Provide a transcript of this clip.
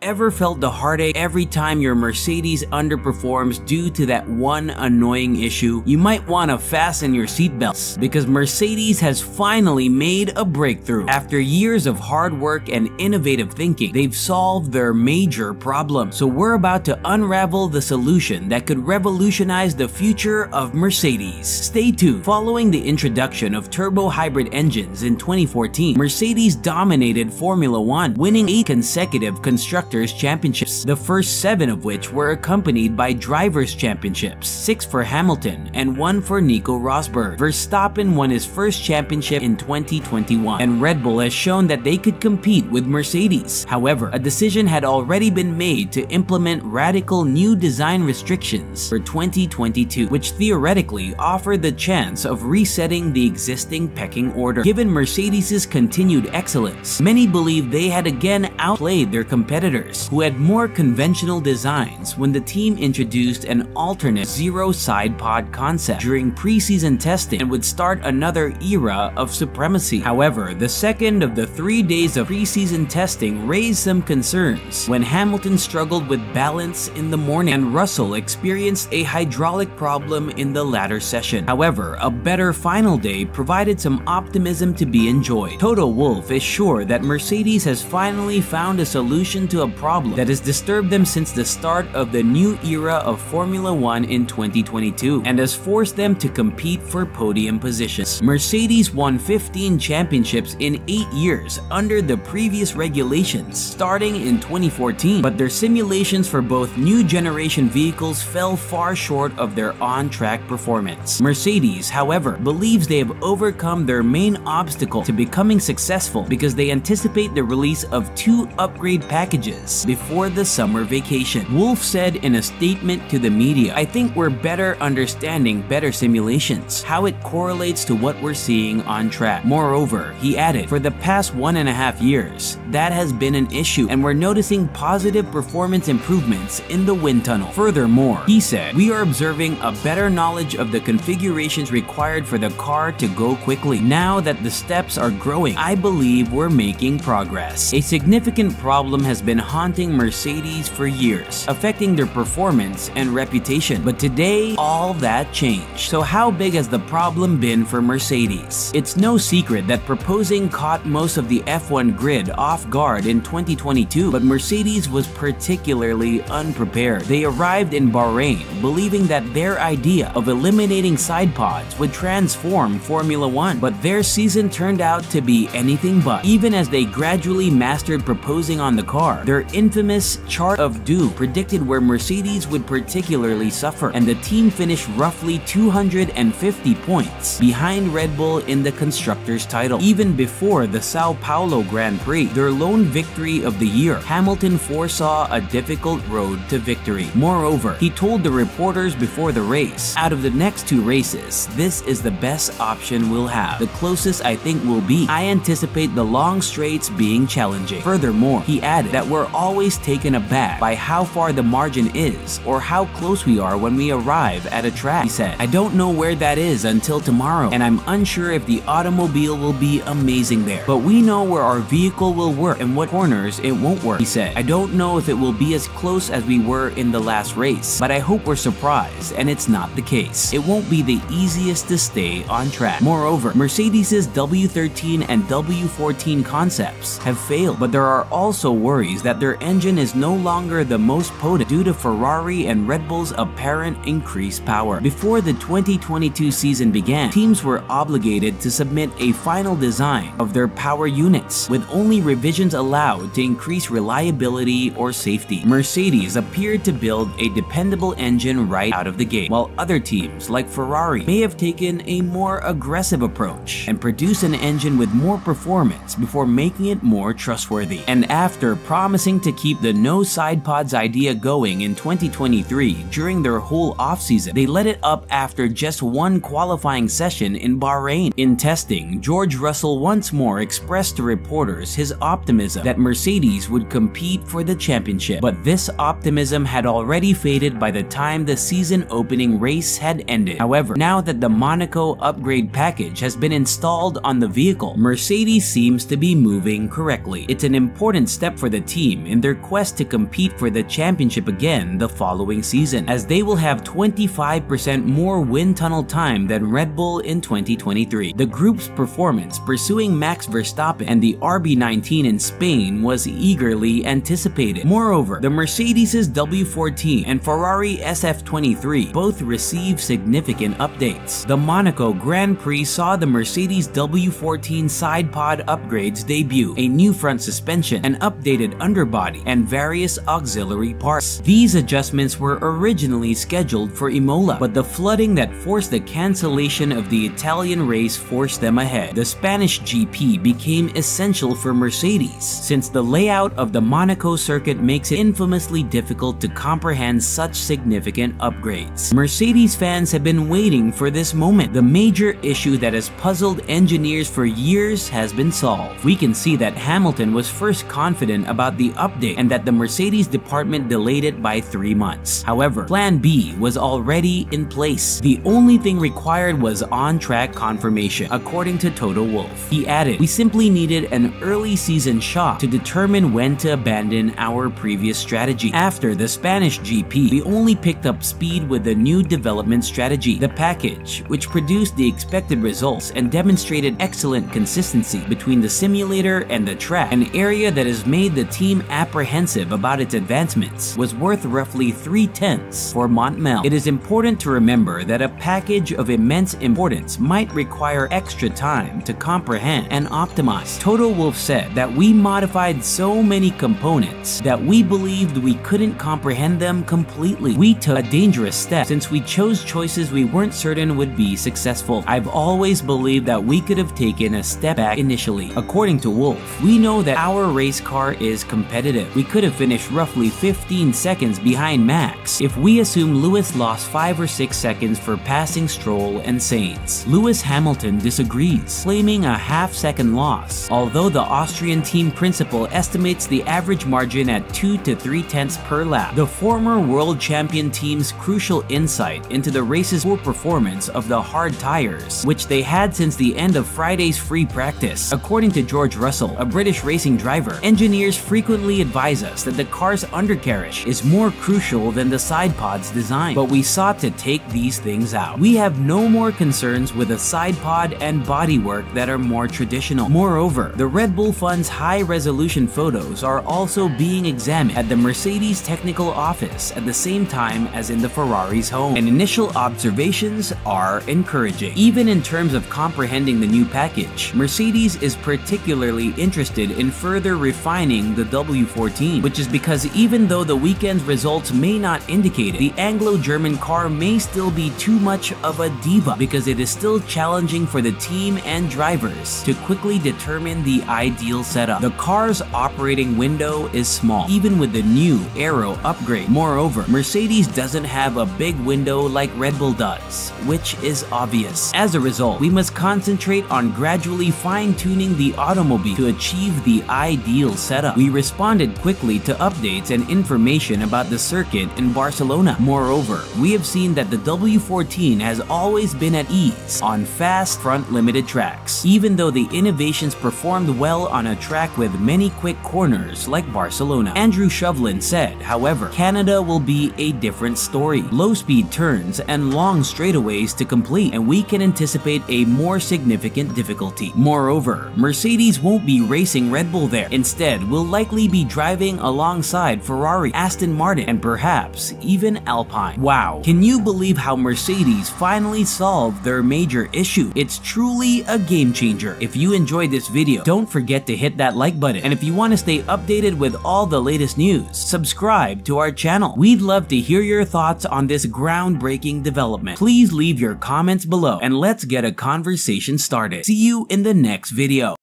ever felt the heartache every time your Mercedes underperforms due to that one annoying issue? You might want to fasten your seatbelts, because Mercedes has finally made a breakthrough. After years of hard work and innovative thinking, they've solved their major problem. So we're about to unravel the solution that could revolutionize the future of Mercedes. Stay tuned. Following the introduction of turbo hybrid engines in 2014, Mercedes dominated Formula One, winning 8 consecutive Constructors' Championships, the first 7 of which were accompanied by Drivers' Championships, 6 for Hamilton and 1 for Nico Rosberg. Verstappen won his first championship in 2021, and Red Bull has shown that they could compete with Mercedes. However, a decision had already been made to implement radical new design restrictions for 2022, which theoretically offered the chance of resetting the existing pecking order. Given Mercedes' continued excellence, many believe they had again outplayed their competitors, who had more conventional designs, when the team introduced an alternate zero side pod concept during preseason testing and would start another era of supremacy. However, the second of the 3 days of preseason testing raised some concerns when Hamilton struggled with balance in the morning and Russell experienced a hydraulic problem in the latter session. However, a better final day provided some optimism to be enjoyed. Toto Wolff is sure that Mercedes has finally found a solution to a problem that has disturbed them since the start of the new era of Formula One in 2022 and has forced them to compete for podium positions. Mercedes won 15 championships in 8 years under the previous regulations, starting in 2014, but their simulations for both new generation vehicles fell far short of their on-track performance. Mercedes, however, believes they have overcome their main obstacle to becoming successful because they anticipate the release of 2 upgrade packages before the summer vacation. Wolff said in a statement to the media, "I think we're better understanding better simulations, how it correlates to what we're seeing on track." Moreover, he added, "For the past 1.5 years, that has been an issue, and we're noticing positive performance improvements in the wind tunnel." Furthermore, he said, "We are observing a better knowledge of the configurations required for the car to go quickly. Now that the steps are growing, I believe we're making progress." A significant problem has been haunting Mercedes for years, affecting their performance and reputation. But today, all that changed. So how big has the problem been for Mercedes? It's no secret that proposing caught most of the F1 grid off guard in 2022, but Mercedes was particularly unprepared. They arrived in Bahrain believing that their idea of eliminating side pods would transform Formula One, but their season turned out to be anything but. Even as they gradually mastered proposing on the car, their infamous chart of doom predicted where Mercedes would particularly suffer, and the team finished roughly 250 points behind Red Bull in the Constructors' title. Even before the Sao Paulo Grand Prix, their lone victory of the year, Hamilton foresaw a difficult road to victory. Moreover, he told the reporters before the race, "Out of the next 2 races, this is the best option we'll have. The closest I think will be. I anticipate the long straights being challenging." Furthermore, he added that we're always taken aback by how far the margin is or how close we are when we arrive at a track. He said, "I don't know where that is until tomorrow, and I'm unsure if the automobile will be amazing there. But we know where our vehicle will work and what corners it won't work." He said, "I don't know if it will be as close as we were in the last race, but I hope we're surprised and it's not the case. It won't be the easiest to stay on track." Moreover, Mercedes' W13 and W14 concepts have failed, but there are also worries that their engine is no longer the most potent due to Ferrari and Red Bull's apparent increased power. Before the 2022 season began, teams were obligated to submit a final design of their power units, with only revisions allowed to increase reliability or safety. Mercedes appeared to build a dependable engine right out of the gate, while other teams like Ferrari may have taken a more aggressive approach and produced an engine with more performance before making it more trustworthy. And after promising to keep the no side pods idea going in 2023 during their whole offseason, they let it up after just 1 qualifying session in Bahrain. In testing, George Russell once more expressed to reporters his optimism that Mercedes would compete for the championship, but this optimism had already faded by the time the season opening race had ended. However, now that the Monaco upgrade package has been installed on the vehicle, Mercedes seems to be moving correctly. It's an important step for the team team in their quest to compete for the championship again the following season, as they will have 25% more wind tunnel time than Red Bull in 2023. The group's performance pursuing Max Verstappen and the RB19 in Spain was eagerly anticipated. Moreover, the Mercedes' W14 and Ferrari SF23 both received significant updates. The Monaco Grand Prix saw the Mercedes W14 side pod upgrades debut, a new front suspension, an updated underbody, and various auxiliary parts. These adjustments were originally scheduled for Imola, but the flooding that forced the cancellation of the Italian race forced them ahead. The Spanish GP became essential for Mercedes, since the layout of the Monaco circuit makes it infamously difficult to comprehend such significant upgrades. Mercedes fans have been waiting for this moment. The major issue that has puzzled engineers for years has been solved. We can see that Hamilton was first confident about the update and that the Mercedes department delayed it by 3 months. However, Plan B was already in place. The only thing required was on-track confirmation, according to Toto Wolff. He added, "We simply needed an early season shock to determine when to abandon our previous strategy. After the Spanish GP, we only picked up speed with the new development strategy, the package, which produced the expected results and demonstrated excellent consistency between the simulator and the track. An area that has made the team apprehensive about its advancements was worth roughly 3/10 for Montmel. It is important to remember that a package of immense importance might require extra time to comprehend and optimize." Toto Wolff said that we modified so many components that we believed we couldn't comprehend them completely. We took a dangerous step since we chose choices we weren't certain would be successful. I've always believed that we could have taken a step back initially. According to Wolff, we know that our race car is competitive. We could have finished roughly 15 seconds behind Max if we assume Lewis lost 5 or 6 seconds for passing Stroll and Sainz. Lewis Hamilton disagrees, claiming a half-second loss, although the Austrian team principal estimates the average margin at 2 to 3/10 per lap. The former world champion team's crucial insight into the race's poor performance of the hard tires, which they had since the end of Friday's free practice. According to George Russell, a British racing driver, engineers frequently advise us that the car's undercarriage is more crucial than the side pod's design, but we sought to take these things out. We have no more concerns with the side pod and bodywork that are more traditional. Moreover, the Red Bull Fund's high-resolution photos are also being examined at the Mercedes technical office at the same time as in the Ferrari's home, and initial observations are encouraging. Even in terms of comprehending the new package, Mercedes is particularly interested in further refining the W14, which is because even though the weekend's results may not indicate it, the Anglo-German car may still be too much of a diva because it is still challenging for the team and drivers to quickly determine the ideal setup. The car's operating window is small, even with the new aero upgrade. Moreover, Mercedes doesn't have a big window like Red Bull does, which is obvious. As a result, we must concentrate on gradually fine-tuning the automobile to achieve the ideal setup. We responded quickly to updates and information about the circuit in Barcelona. Moreover, we have seen that the W14 has always been at ease on fast front-limited tracks, even though the innovations performed well on a track with many quick corners like Barcelona. Andrew Shovlin said, however, Canada will be a different story. Low-speed turns and long straightaways to complete, and we can anticipate a more significant difficulty. Moreover, Mercedes won't be racing Red Bull there. Instead, we'll likely be driving alongside Ferrari, Aston Martin, and perhaps even Alpine. Wow, can you believe how Mercedes finally solved their major issue? It's truly a game changer. If you enjoyed this video, don't forget to hit that like button, and if you want to stay updated with all the latest news, subscribe to our channel. We'd love to hear your thoughts on this groundbreaking development. Please leave your comments below and let's get a conversation started. See you in the next video.